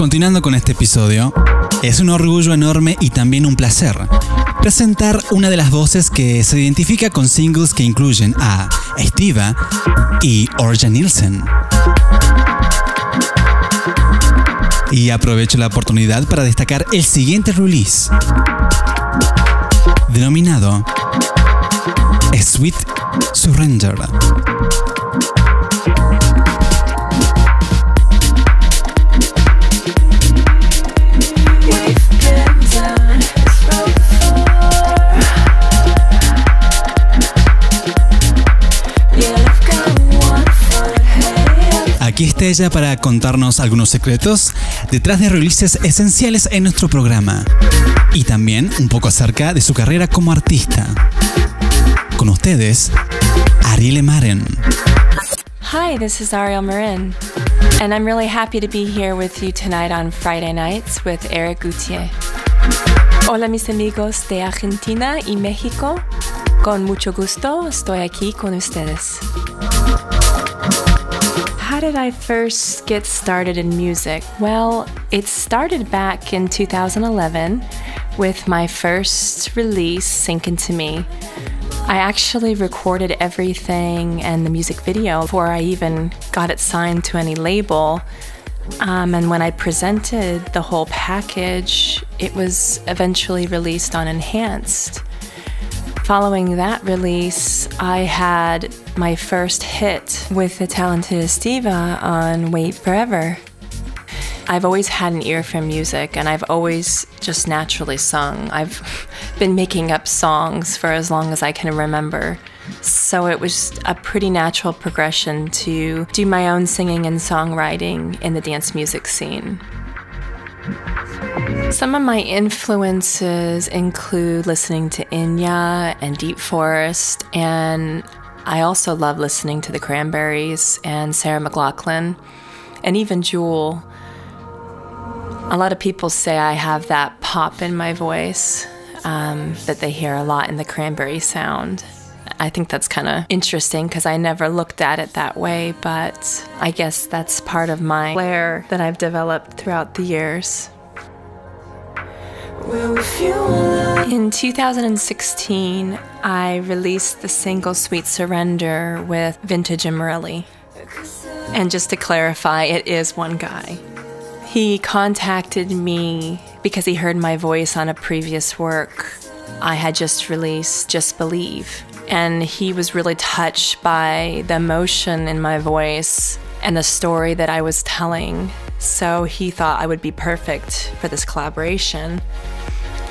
Continuando con este episodio, es un orgullo enorme y también un placer presentar una de las voces que se identifica con singles que incluyen a Estiva y Orja Nilsen. Y aprovecho la oportunidad para destacar el siguiente release, denominado Sweet Surrender. Aquí está ella para contarnos algunos secretos detrás de releases esenciales en nuestro programa y también un poco acerca de su carrera como artista. Con ustedes, Arielle Maren. Hi, this is Arielle Maren, and I'm really happy to be here with you tonight on Friday Nights with Eric Gutier. Hola mis amigos de Argentina y México, con mucho gusto estoy aquí con ustedes. How did I first get started in music? Well, it started back in 2011 with my first release, Sink Into Me. I actually recorded everything and the music video before I even got it signed to any label. And when I presented the whole package, it was eventually released on Enhanced. Following that release, I had my first hit with the talented Estiva on Wait Forever. I've always had an ear for music, and I've always just naturally sung. I've been making up songs for as long as I can remember. So it was a pretty natural progression to do my own singing and songwriting in the dance music scene. Some of my influences include listening to Enya and Deep Forest, and I also love listening to the Cranberries and Sarah McLachlan, and even Jewel. A lot of people say I have that pop in my voice that they hear a lot in the Cranberry sound. I think that's kind of interesting because I never looked at it that way, but I guess that's part of my flair that I've developed throughout the years. In 2016, I released the single Sweet Surrender with Vintage and Morelli. And just to clarify, it is one guy. He contacted me because he heard my voice on a previous work I had just released, Just Believe. And he was really touched by the emotion in my voice and the story that I was telling. So he thought I would be perfect for this collaboration.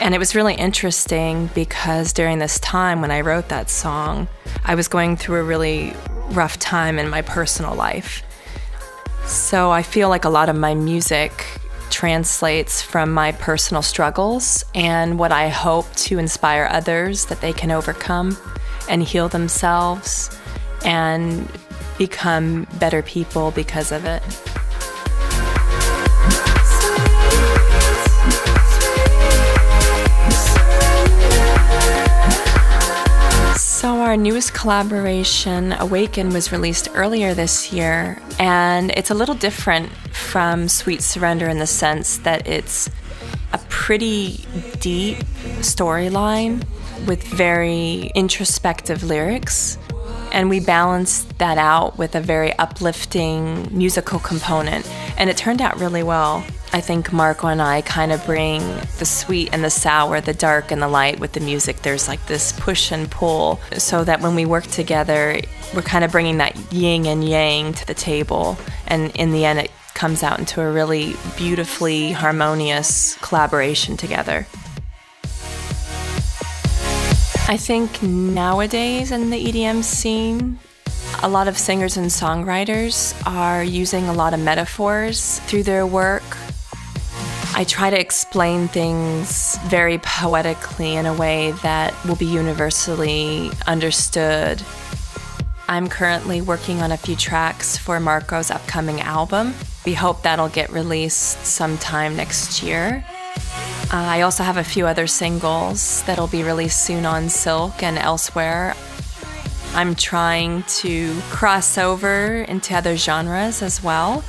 And it was really interesting because during this time when I wrote that song, I was going through a really rough time in my personal life. So I feel like a lot of my music translates from my personal struggles and what I hope to inspire others that they can overcome and heal themselves and become better people because of it. So our newest collaboration, Awaken, was released earlier this year, and it's a little different from Sweet Surrender in the sense that it's a pretty deep storyline with very introspective lyrics, and we balanced that out with a very uplifting musical component, and it turned out really well. I think Marco and I kind of bring the sweet and the sour, the dark and the light with the music. There's like this push and pull so that when we work together, we're kind of bringing that yin and yang to the table. And in the end, it comes out into a really beautifully harmonious collaboration together. I think nowadays in the EDM scene, a lot of singers and songwriters are using a lot of metaphors through their work. I try to explain things very poetically in a way that will be universally understood. I'm currently working on a few tracks for Marco's upcoming album. We hope that'll get released sometime next year. I also have a few other singles that'll be released soon on Silk and elsewhere. I'm trying to cross over into other genres as well.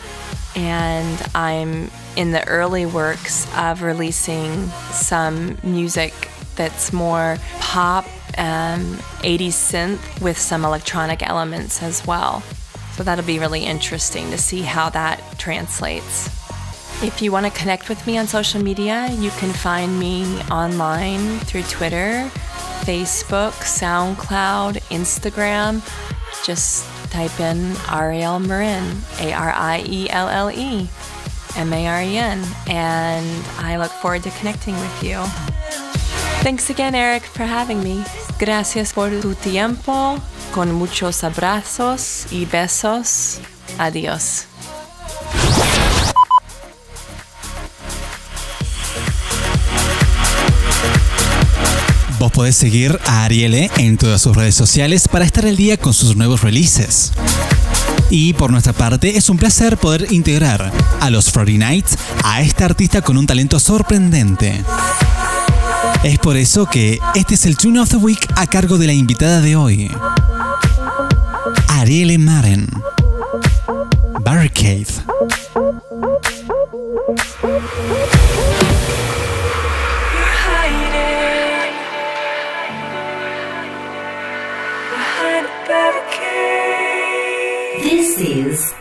and I'm in the early works of releasing some music that's more pop, 80s synth with some electronic elements as well. So that'll be really interesting to see how that translates. If you want to connect with me on social media, you can find me online through Twitter, Facebook, SoundCloud, Instagram. Just type in Arielle Maren, Arielle Maren, and I look forward to connecting with you. Thanks again, Eric, for having me. Gracias por tu tiempo, con muchos abrazos y besos. Adiós. Vos podés seguir a Arielle en todas sus redes sociales para estar al día con sus nuevos releases. Y por nuestra parte, es un placer poder integrar a los Friday Nights a esta artista con un talento sorprendente. Es por eso que este es el Tune of the Week a cargo de la invitada de hoy, Arielle Maren. Barricade. This is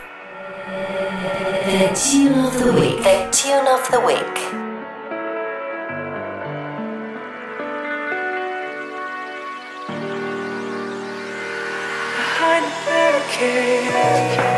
the Tune of the Week. The Tune of the Week. Behind the barricade.